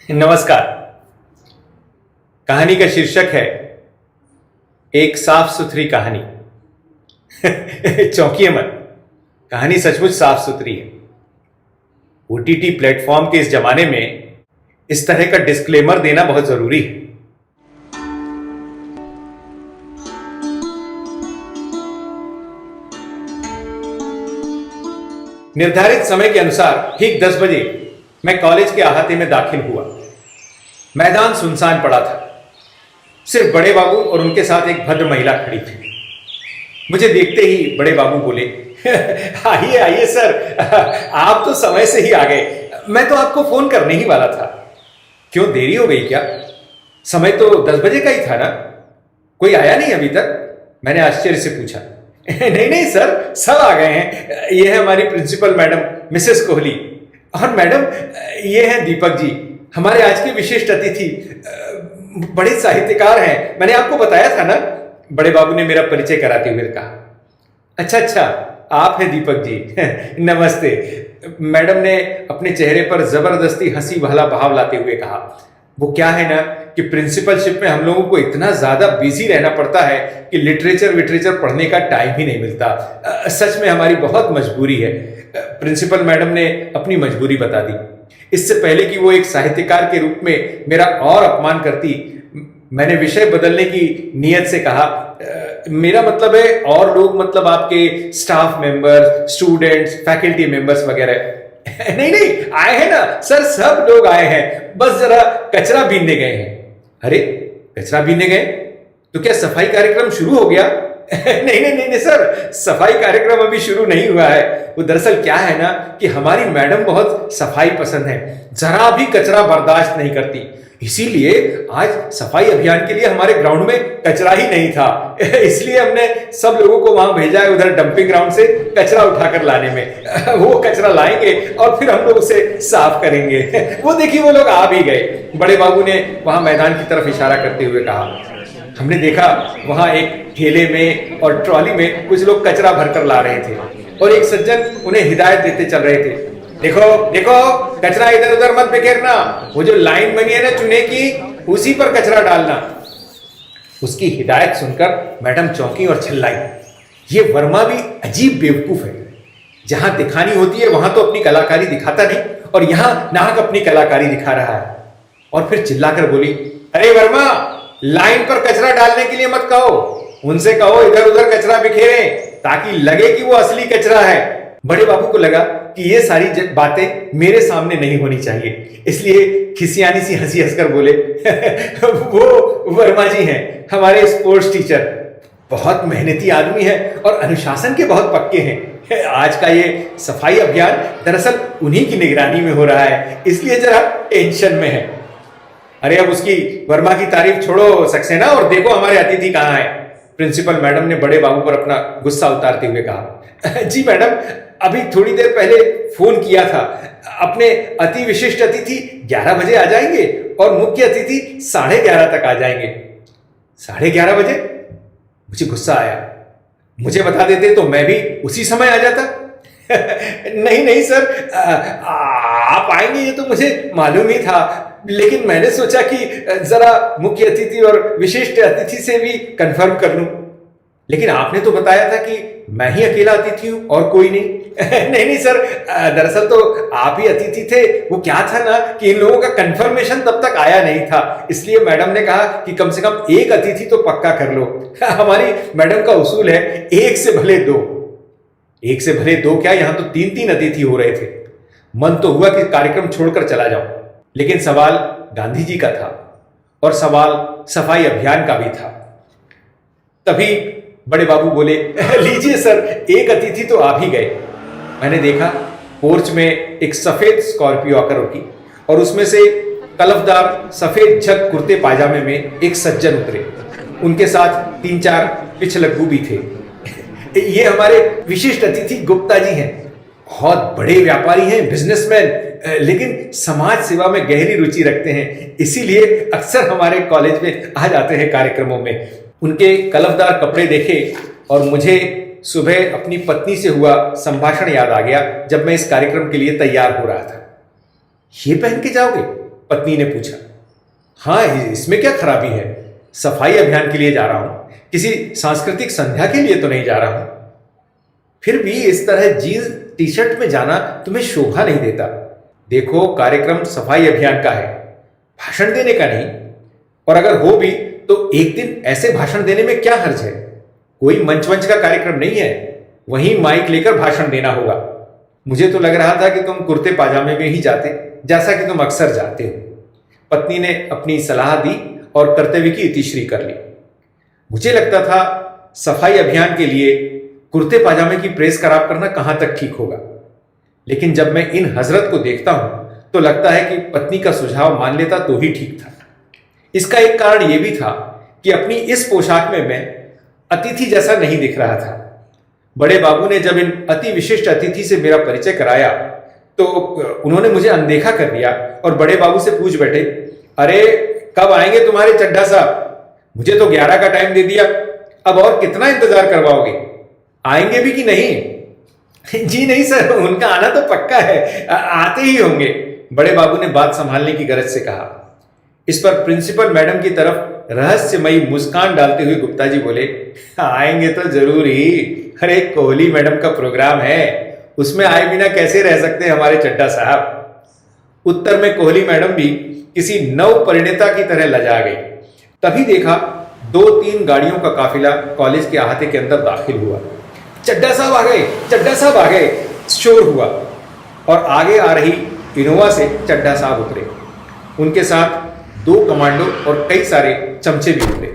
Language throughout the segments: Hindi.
नमस्कार। कहानी का शीर्षक है एक साफ सुथरी कहानी। चौंकिए मत, कहानी सचमुच साफ सुथरी है। ओटीटी प्लेटफॉर्म के इस जमाने में इस तरह का डिस्क्लेमर देना बहुत जरूरी है। निर्धारित समय के अनुसार ठीक 10 बजे मैं कॉलेज के अहाते में दाखिल हुआ। मैदान सुनसान पड़ा था। सिर्फ बड़े बाबू और उनके साथ एक भद्र महिला खड़ी थी। मुझे देखते ही बड़े बाबू बोले, आइए आइए सर, आप तो समय से ही आ गए। मैं तो आपको फोन करने ही वाला था। क्यों, देरी हो गई क्या? समय तो 10 बजे का ही था ना। कोई आया नहीं अभी तक? मैंने आश्चर्य से पूछा। नहीं नहीं सर, सब आ गए हैं। ये है हमारी प्रिंसिपल मैडम मिसेस कोहली, और मैडम ये हैं दीपक जी, हमारे आज के विशिष्ट अतिथि। बड़े साहित्यकार हैं, मैंने आपको बताया था ना। बड़े बाबू ने मेरा परिचय कराते हुए कहा। अच्छा अच्छा, आप हैं दीपक जी। नमस्ते। मैडम ने अपने चेहरे पर जबरदस्ती हंसी वाला भाव लाते हुए कहा। वो क्या है ना कि प्रिंसिपलशिप में हम लोगों को इतना ज्यादा बिजी रहना पड़ता है कि लिटरेचर पढ़ने का टाइम ही नहीं मिलता। सच में हमारी बहुत मजबूरी है। प्रिंसिपल मैडम ने अपनी मजबूरी बता दी। इससे पहले कि वो एक साहित्यकार के रूप में मेरा और अपमान करती, मैंने विषय बदलने की नियत से कहा, मेरा मतलब है और लोग, मतलब आपके staff members, students, faculty members वगैरह। नहीं नहीं, आए हैं ना सर, सब लोग आए हैं, बस जरा कचरा बीनने गए हैं। अरे, कचरा बीनने गए तो क्या सफाई कार्यक्रम शुरू हो गया? नहीं नहीं नहीं नहीं सर, सफाई कार्यक्रम अभी शुरू नहीं हुआ है। वो दरअसल क्या है ना कि हमारी मैडम बहुत सफाई पसंद है, जरा भी कचरा बर्दाश्त नहीं करती। इसीलिए आज सफाई अभियान के लिए हमारे ग्राउंड में कचरा ही नहीं था। इसलिए हमने सब लोगों को वहां भेजा है, उधर डंपिंग ग्राउंड से कचरा उठाकर लाने में। वो कचरा लाएंगे और फिर हम लोग उसे साफ करेंगे। वो देखिए, वो लोग आ भी गए। बड़े बाबू ने वहां मैदान की तरफ इशारा करते हुए कहा। हमने देखा वहां एक ठेले में और ट्रॉली में कुछ लोग कचरा भरकर ला रहे थे, और एक सज्जन उन्हें हिदायत देते चल रहे थे। देखो देखो, कचरा इधर उधर मत बिखेरना, वो जो लाइन बनी है ना चूने की, उसी पर कचरा डालना। उसकी हिदायत सुनकर मैडम चौंकी और चिल्लाई। ये वर्मा भी अजीब बेवकूफ है। जहां दिखानी होती है वहां तो अपनी कलाकारी दिखाता नहीं, और यहां नाहक अपनी कलाकारी दिखा रहा है। और फिर चिल्लाकर बोली, अरे वर्मा, लाइन पर कचरा डालने के लिए मत कहो, उनसे कहो इधर उधर कचरा बिखेरें, ताकि लगे कि वो असली कचरा है। बड़े बाबू को लगा कि ये सारी बातें मेरे सामने नहीं होनी चाहिए, इसलिए खिसियानी सी हंसी हंसकर बोले, वो वर्मा जी हैं, हमारे स्पोर्ट्स टीचर। बहुत मेहनती आदमी है और अनुशासन के बहुत पक्के हैं। आज का ये सफाई अभियान दरअसल उन्हीं की निगरानी में हो रहा है, इसलिए जरा टेंशन में है। अरे अब उसकी, वर्मा की तारीफ छोड़ो सक्सेना, और देखो हमारे अतिथि कहाँ है। प्रिंसिपल मैडम ने बड़े बाबू पर अपना गुस्सा उतारते हुए कहा। जी मैडम, अभी थोड़ी देर पहले फोन किया था। अपने अति विशिष्ट अतिथि 11 बजे आ जाएंगे और मुख्य अतिथि 11:30 तक आ जाएंगे। 11:30 बजे? मुझे गुस्सा आया। मुझे बता देते तो मैं भी उसी समय आ जाता। नहीं नहीं सर, आप आएंगे ये तो मुझे मालूम ही था, लेकिन मैंने सोचा कि जरा मुख्य अतिथि और विशिष्ट अतिथि से भी कंफर्म कर लूं। लेकिन आपने तो बताया था कि मैं ही अकेला अतिथि हूं और कोई नहीं। नहीं नहीं सर, दरअसल तो आप ही अतिथि थे। वो क्या था ना कि इन लोगों का कंफर्मेशन तब तक आया नहीं था, इसलिए मैडम ने कहा कि कम से कम एक अतिथि तो पक्का कर लो। हमारी मैडम का उसूल है, एक से भले दो। एक से भले दो क्या, यहां तो 3-3 अतिथि हो रहे थे। मन तो हुआ कि कार्यक्रम छोड़कर चला जाऊं, लेकिन सवाल गांधी जी का था और सवाल सफाई अभियान का भी था। तभी बड़े बाबू बोले, लीजिए सर, एक अतिथि तो आ भी गए। मैंने देखा पोर्च में एक सफेद स्कॉर्पियो आकर रुकी, और उसमें से कलफदार सफेद झक कुर्ते पायजामे में एक सज्जन उतरे। उनके साथ 3-4 पिछलग्गू भी थे। ये हमारे विशिष्ट अतिथि गुप्ता जी हैं। बहुत बड़े व्यापारी हैं, बिजनेसमैन, लेकिन समाज सेवा में गहरी रुचि रखते हैं, इसीलिए अक्सर हमारे कॉलेज में आ जाते हैं कार्यक्रमों में। उनके कलफदार कपड़े देखे और मुझे सुबह अपनी पत्नी से हुआ संभाषण याद आ गया जब मैं इस कार्यक्रम के लिए तैयार हो रहा था। ये पहन के जाओगे? पत्नी ने पूछा। हाँ, इसमें क्या खराबी है? सफाई अभियान के लिए जा रहा हूं, किसी सांस्कृतिक संध्या के लिए तो नहीं जा रहा हूं। फिर भी इस तरह जीन्स टी शर्ट में जाना तुम्हें शोभा नहीं देता। देखो, कार्यक्रम सफाई अभियान का है, भाषण देने का नहीं। और अगर हो भी तो एक दिन ऐसे भाषण देने में क्या हर्ज है? कोई मंच वंच का कार्यक्रम नहीं है, वहीं माइक लेकर भाषण देना होगा। मुझे तो लग रहा था कि तुम कुर्ते पाजामे में ही जाते, जैसा कि तुम अक्सर जाते हो। पत्नी ने अपनी सलाह दी और कर्तव्य की इतिश्री कर ली। मुझे लगता था सफाई अभियान के लिए कुर्ते पाजामे की प्रेस खराब करना कहां तक ठीक होगा, लेकिन जब मैं इन हजरत को देखता हूं तो लगता है कि पत्नी का सुझाव मान लेता तो ही ठीक था। इसका एक कारण यह भी था कि अपनी इस पोशाक में मैं अतिथि जैसा नहीं दिख रहा था। बड़े बाबू ने जब इन अति विशिष्ट अतिथि से मेरा परिचय कराया तो उन्होंने मुझे अनदेखा कर दिया और बड़े बाबू से पूछ बैठे, अरे कब आएंगे तुम्हारे चड्ढा साहब? मुझे तो 11 का टाइम दे दिया, अब और कितना इंतजार करवाओगे? आएंगे भी कि नहीं? जी नहीं सर, उनका आना तो पक्का है, आते ही होंगे, बड़े बाबू ने बात संभालने की गरज से कहा। इस पर प्रिंसिपल मैडम की तरफ रहस्यमयी मुस्कान डालते हुए गुप्ता जी बोले, आएंगे तो जरूर ही। अरे कोहली मैडम का प्रोग्राम है, उसमें आए बिना कैसे रह सकते हैं हमारे चड्ढा साहब? उत्तर में कोहली मैडम भी किसी नव परिणीता की तरह लजा गई। तभी देखा 2-3 गाड़ियों का काफिला कॉलेज के अहाते के अंदर दाखिल हुआ। चड्ढा साहब आ गए, चड्ढा साहब आ गए, शोर हुआ और आगे आ रही इनोवा से चड्ढा साहब उतरे। उनके साथ 2 कमांडो और कई सारे चमचे भी उतरे।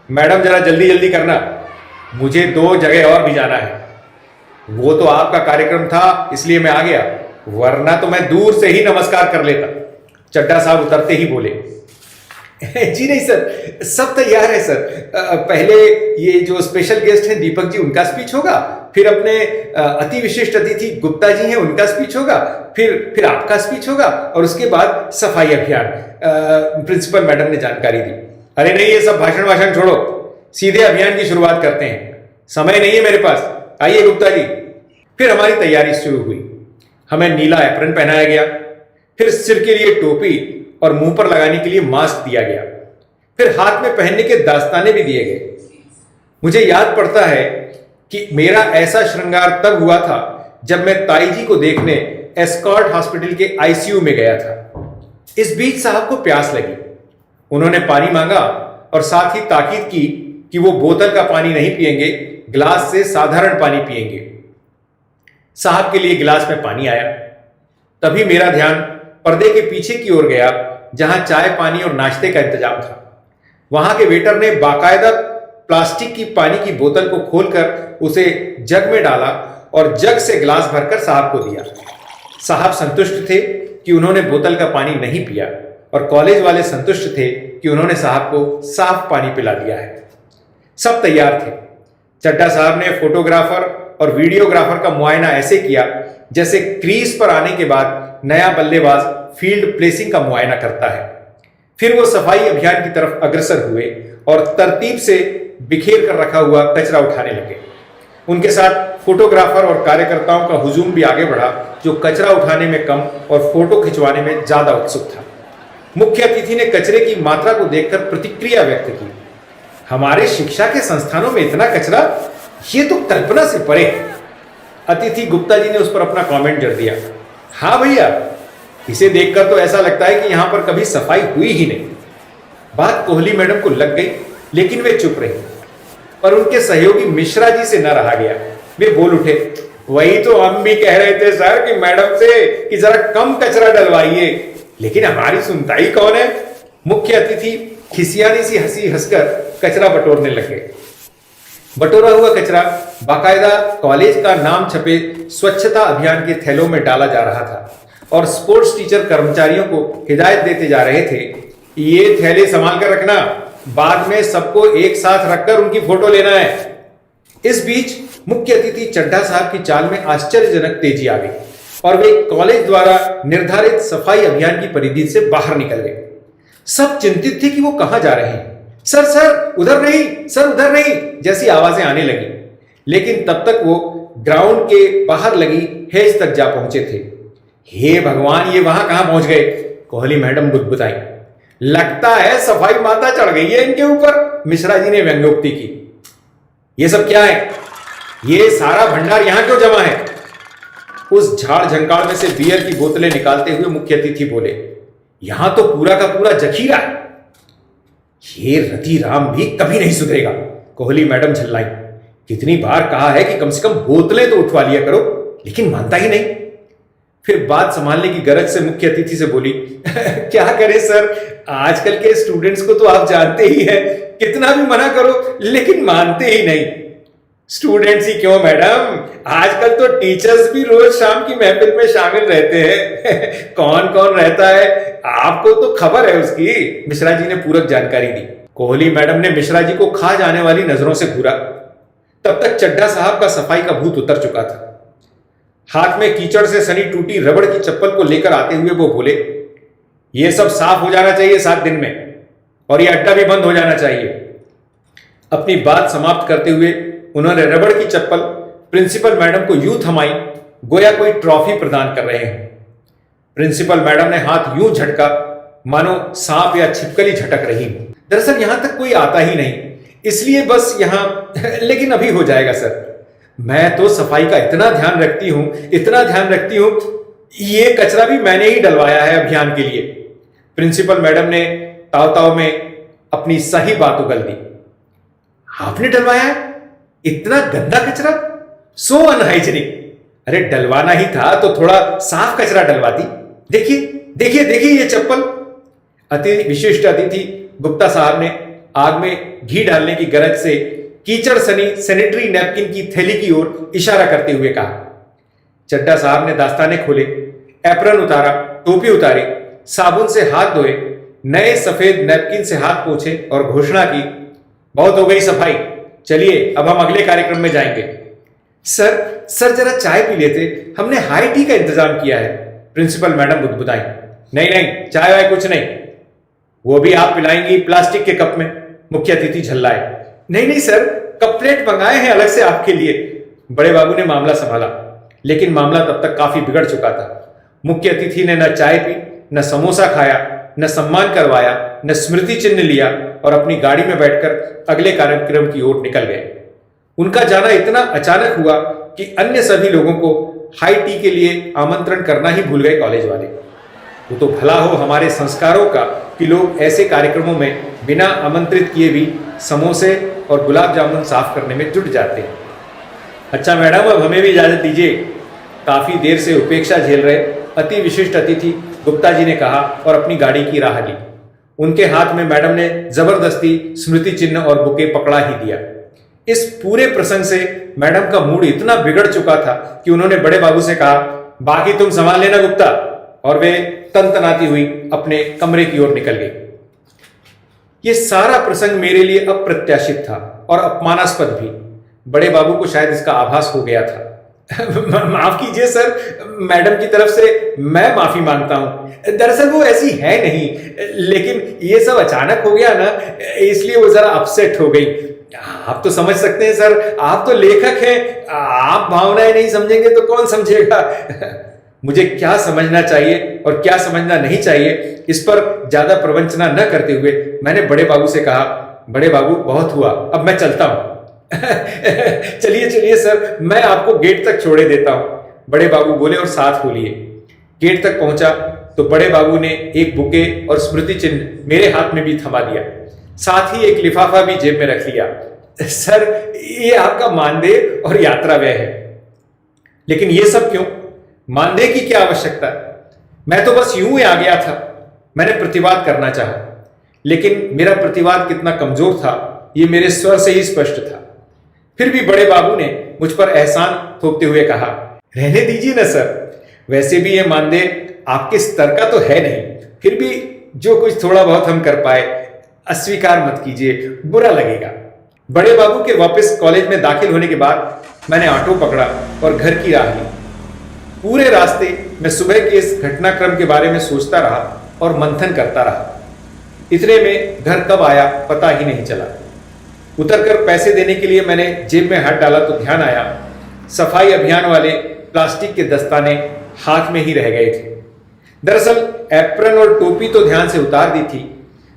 मैडम जरा जल्दी जल्दी करना, मुझे 2 जगह और भी जाना है। वो तो आपका कार्यक्रम था इसलिए मैं आ गया, वरना तो मैं दूर से ही नमस्कार कर लेता, चड्ढा साहब उतरते ही बोले। जी नहीं सर, सब तैयार है सर। पहले ये जो स्पेशल गेस्ट हैं दीपक जी, उनका स्पीच होगा, फिर अपने अति विशिष्ट अतिथि गुप्ता जी हैं, उनका स्पीच होगा, फिर आपका स्पीच होगा और उसके बाद सफाई अभियान। प्रिंसिपल मैडम ने जानकारी दी। अरे नहीं, ये सब भाषण वाषण छोड़ो, सीधे अभियान की शुरुआत करते हैं, समय नहीं है मेरे पास, आइए गुप्ता जी। फिर हमारी तैयारी शुरू हुई। हमें नीला एप्रन पहनाया गया, फिर सिर के लिए टोपी और मुंह पर लगाने के लिए मास्क दिया गया, फिर हाथ में पहनने के दास्ताने भी दिए गए। मुझे याद पड़ता है कि मेरा ऐसा श्रृंगार तब हुआ था जब मैं ताई जी को देखने एस्कॉर्ट हॉस्पिटल के आईसीयू में गया था। इस बीच साहब को प्यास लगी, उन्होंने पानी मांगा और साथ ही ताकीद की कि वो बोतल का पानी नहीं पिएंगे, गिलास से साधारण पानी पिएंगे। साहब के लिए गिलास में पानी आया। तभी मेरा ध्यान पर्दे के पीछे की ओर गया जहां चाय पानी और नाश्ते का इंतजाम था। वहां के वेटर ने बाकायदा प्लास्टिक की पानी की बोतल को खोलकर उसे जग में डाला और जग से गिलास भरकर साहब को दिया। साहब संतुष्ट थे कि उन्होंने बोतल का पानी नहीं पिया और कॉलेज वाले संतुष्ट थे कि उन्होंने साहब को साफ पानी पिला दिया है। सब तैयार थे। चड्ढा साहब ने फोटोग्राफर और वीडियोग्राफर का मुआयना ऐसे किया जैसे क्रीज पर आने के बाद नया बल्लेबाज फील्ड प्लेसिंग का मुआयना करता है। फिर वो सफाई अभियान की तरफ अग्रसर हुए और तरतीब से बिखेर कर रखा हुआ कचरा उठाने लगे। उनके साथ फोटोग्राफर और कार्यकर्ताओं का हुजूम भी आगे बढ़ा, जो कचरा उठाने में कम और फोटो खिंचवाने में ज्यादा उत्सुक था। मुख्य अतिथि ने कचरे की मात्रा को देखकर प्रतिक्रिया व्यक्त की। हमारे शिक्षा के संस्थानों में इतना कचरा, ये तो कल्पना से परे। अतिथि गुप्ता जी ने उस पर अपना कमेंट जड़ दिया। हाँ भैया, इसे देखकर तो ऐसा लगता है कि यहां पर कभी सफाई हुई ही नहीं। बात कोहली मैडम को लग गई, लेकिन वे चुप रही और उनके सहयोगी मिश्रा जी से न रहा गया। वे बोल उठे, वही तो हम भी कह रहे थे सर कि मैडम से कि जरा कम कचरा डलवाइए, लेकिन हमारी सुनता ही कौन है। मुख्य अतिथि खिसियानी सी हंसी हंसकर कचरा बटोरने लगे। बटोरा हुआ कचरा बाकायदा कॉलेज का नाम छपे स्वच्छता अभियान के थैलों में डाला जा रहा था और स्पोर्ट्स टीचर कर्मचारियों को हिदायत देते जा रहे थे, ये थैले संभाल कर रखना, बाद में सबको एक साथ रखकर उनकी फोटो लेना है। इस बीच मुख्य अतिथि चड्ढा साहब की चाल में आश्चर्यजनक तेजी आ गई और वे कॉलेज द्वारा निर्धारित सफाई अभियान की परिधि से बाहर निकल गए। सब चिंतित थे कि वो कहां जा रहे हैं। सर सर उधर नहीं, सर उधर नहीं जैसी आवाजें आने लगी, लेकिन तब तक वो ग्राउंड के बाहर लगी हेज तक जा पहुंचे थे। हे भगवान, ये वहां कहां पहुंच गए? कोहली मैडम बुदबुदाई। लगता है सफाई माता चढ़ गई है इनके ऊपर, मिश्रा जी ने व्यंग्योक्ति की। ये सब क्या है? ये सारा भंडार यहां क्यों जमा है? उस झाड़ झंकाड़ में से बियर की बोतलें निकालते हुए मुख्य अतिथि बोले, यहां तो पूरा का पूरा जखीरा है। ये रति राम भी कभी नहीं सुधरेगा, कोहली मैडम झल्लाई। कितनी बार कहा है कि कम से कम बोतलें तो उठवा लिया करो, लेकिन मानता ही नहीं। फिर बात संभालने की गरज से मुख्य अतिथि से बोली, क्या करें सर, आजकल के स्टूडेंट्स को तो आप जानते ही हैं, कितना भी मना करो लेकिन मानते ही नहीं। स्टूडेंट्स ही क्यों मैडम, आजकल तो टीचर्स भी रोज शाम की महफिल में शामिल रहते हैं। कौन कौन रहता है आपको तो खबर है उसकी, मिश्रा जी ने पूरक जानकारी दी। कोहली मैडम ने मिश्रा जी को खा जाने वाली नजरों से घूरा। तब तक चड्ढा साहब का सफाई का भूत उतर चुका था। हाथ में कीचड़ से सनी टूटी रबड़ की चप्पल को लेकर आते हुए वो बोले, यह सब साफ हो जाना चाहिए 7 दिन में, और यह अड्डा भी बंद हो जाना चाहिए। अपनी बात समाप्त करते हुए उन्होंने रबड़ की चप्पल प्रिंसिपल मैडम को यूं थमाई गोया कोई ट्रॉफी प्रदान कर रहे हैं। प्रिंसिपल मैडम ने हाथ यूं झटका मानो सांप या छिपकली झटक रही। दरअसल यहां तक कोई आता ही नहीं, इसलिए बस यहां लेकिन अभी हो जाएगा सर। मैं तो सफाई का इतना ध्यान रखती हूं, ये कचरा भी मैंने ही डलवाया है अभियान के लिए। प्रिंसिपल मैडम ने ताव ताव में अपनी सही बात उगल दी। आपने डलवाया है इतना गंदा कचरा? सो अनहाइजीनिक। अरे डलवाना ही था तो थोड़ा साफ कचरा डलवाती। देखिए ये चप्पल। विशिष्ट अतिथि गुप्ता साहब ने आग में घी डालने की गरज से कीचड़ सनी सैनिटरी नैपकिन की थैली की ओर इशारा करते हुए कहा। चड्ढा साहब ने दास्ताने खोले, एप्रन उतारा, टोपी उतारी, साबुन से हाथ धोए, नए सफेद नैपकिन से हाथ पोंछे और घोषणा की, बहुत हो गई सफाई, चलिए अब हम अगले कार्यक्रम में जाएंगे। सर जरा चाय पी लेते, हमने हाई टी का इंतजाम किया है, प्रिंसिपल मैडम बुदबुदाई। नहीं चाय वाय कुछ नहीं, वो भी आप पिलाएंगी प्लास्टिक के कप में, मुख्य अतिथि झल्लाए। नहीं सर, कप प्लेट मंगाए हैं अलग से आपके लिए। बड़े बाबू ने मामला संभाला, लेकिन मामला तब तक काफी बिगड़ चुका था। मुख्य अतिथि ने न चाय पी, न समोसा खाया, न सम्मान करवाया, न स्मृति चिन्ह लिया और अपनी गाड़ी में बैठकर अगले कार्यक्रम की ओर निकल गए। उनका जाना इतना अचानक हुआ कि अन्य सभी लोगों को हाई टी के लिए आमंत्रण करना ही भूल गए कॉलेज वाले। वो तो भला हो हमारे संस्कारों का कि लोग ऐसे कार्यक्रमों में बिना आमंत्रित किए भी समोसे और गुलाब जामुन साफ करने में जुट जाते हैं। अच्छा मैडम, अब हमें भी इजाजत दीजिए। काफी देर से उपेक्षा झेल रहे अति विशिष्ट अतिथि गुप्ता जी ने कहा और अपनी गाड़ी की राह ली। उनके हाथ में मैडम ने जबरदस्ती स्मृति चिन्ह और बुके पकड़ा ही दिया। इस पूरे प्रसंग से मैडम का मूड इतना बिगड़ चुका था कि उन्होंने बड़े बाबू से कहा, बाकी तुम संभाल लेना गुप्ता, और वे तनतनाती हुई अपने कमरे की ओर निकल गई। यह सारा प्रसंग मेरे लिए अप्रत्याशित था और अपमानास्पद भी। बड़े बाबू को शायद इसका आभास हो गया था। माफ कीजिए सर, मैडम की तरफ से मैं माफी मांगता हूं। दरअसल वो ऐसी है नहीं, लेकिन ये सब अचानक हो गया ना, इसलिए वो जरा अपसेट हो गई। आप तो समझ सकते हैं सर, आप तो लेखक हैं, आप भावनाएं नहीं समझेंगे तो कौन समझेगा। मुझे क्या समझना चाहिए और क्या समझना नहीं चाहिए, इस पर ज्यादा प्रवंचना न करते हुए मैंने बड़े बाबू से कहा, बड़े बाबू बहुत हुआ, अब मैं चलता हूं। चलिए सर, मैं आपको गेट तक छोड़े देता हूं, बड़े बाबू बोले और साथ हो लिए। गेट तक पहुंचा तो बड़े बाबू ने एक बुके और स्मृति चिन्ह मेरे हाथ में भी थमा दिया, साथ ही एक लिफाफा भी जेब में रख लिया। सर, ये आपका मानदेय और यात्रा व्यय है। लेकिन ये सब क्यों? मानदेय की क्या आवश्यकता? मैं तो बस यूं ही आ गया था। मैंने प्रतिवाद करना चाहा, लेकिन मेरा प्रतिवाद कितना कमजोर था ये मेरे स्वर से ही स्पष्ट था। फिर भी बड़े बाबू ने मुझ पर एहसान थोपते हुए कहा, रहने दीजिए ना सर, वैसे भी ये मानदेय आपके स्तर का तो है नहीं, फिर भी जो कुछ थोड़ा बहुत हम कर पाए अस्वीकार मत कीजिए, बुरा लगेगा। बड़े बाबू के वापस कॉलेज में दाखिल होने के बाद मैंने ऑटो पकड़ा और घर की राह ली। पूरे रास्ते मैं सुबह के इस घटनाक्रम के बारे में सोचता रहा और मंथन करता रहा। इतने में घर कब आया पता ही नहीं चला। उतरकर पैसे देने के लिए मैंने जेब में हाथ डाला तो ध्यान आया सफाई अभियान वाले प्लास्टिक के दस्ताने हाथ में ही रह गए थे। दरअसल एप्रन और टोपी तो ध्यान से उतार दी थी,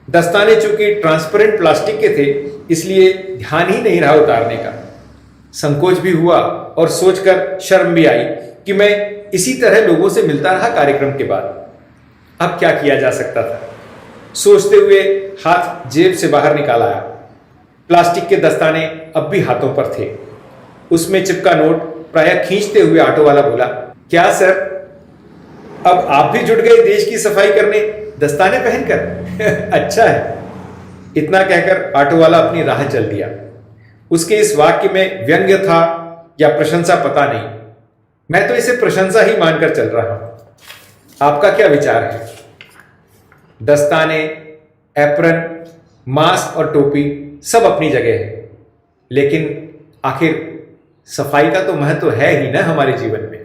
दस्ताने चूंकि ट्रांसपेरेंट प्लास्टिक के थे इसलिए ध्यान ही नहीं रहा उतारने का। संकोच भी हुआ और सोचकर शर्म भी आई कि मैं इसी तरह लोगों से मिलता रहा कार्यक्रम के बाद। अब क्या किया जा सकता था? सोचते हुए हाथ जेब से बाहर निकाल आया। प्लास्टिक के दस्ताने अब भी हाथों पर थे। उसमें चिपका नोट प्रायः खींचते हुए ऑटो वाला बोला, क्या सर, अब आप भी जुट गए देश की सफाई करने दस्ताने पहनकर? अच्छा है। इतना कहकर ऑटो वाला अपनी राह चल दिया। उसके इस वाक्य में व्यंग्य था या प्रशंसा पता नहीं, मैं तो इसे प्रशंसा ही मानकर चल रहा हूं। आपका क्या विचार है? दस्ताने, एप्रन, मास्क और टोपी सब अपनी जगह है, लेकिन आखिर सफाई का तो महत्व है ही ना हमारे जीवन में।